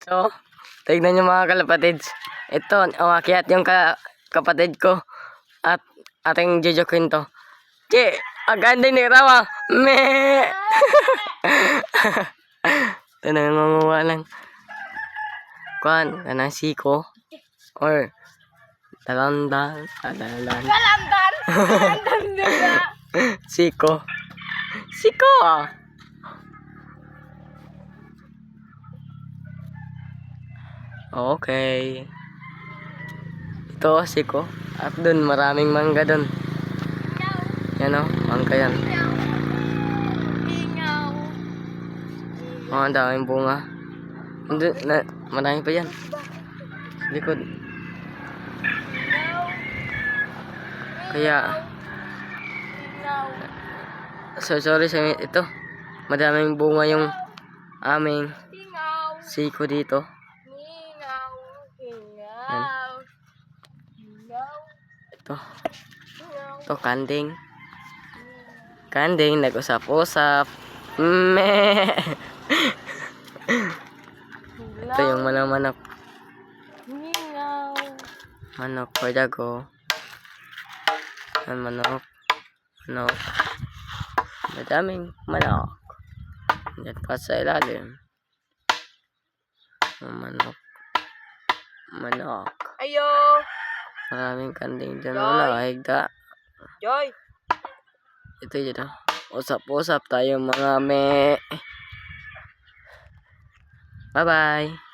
So, tignan nyo mga kalapatids. Ito, umakyat yung kapatid ko. At ating jujukin to. Che, aganda ni Rawa. Me. Ito na nangunguha lang. Kuan, kanang siko. Or, talandan. Kalamdan. Kalamdan juga. Siko. Siko ah. Okay. Ito, siko. At dun, maraming mangga dun. Yan o, mangga yan. Ingaw. Oh, ang daming bunga. Dun, marami pa yan. Sa likod. Kaya, Ingaw. so sorry sa ito. Madaming bunga yung aming Ingaw. siko dito. Ingaw. Ingaw. Ingaw. Ito. Ingaw. Ito, kanding. Kanding, nag-usap-usap. Me. Ito yung manok. Ingaw. Manok, pwadago. Yan, manok. Manok. Madaming manok. Yan pa sa ilalim. Manok. Manok. Ayo. Maraming kanding dyan. Joy. Wala, higda. Joy. Ito yun. Usap-usap tayo mga me. Bye-bye.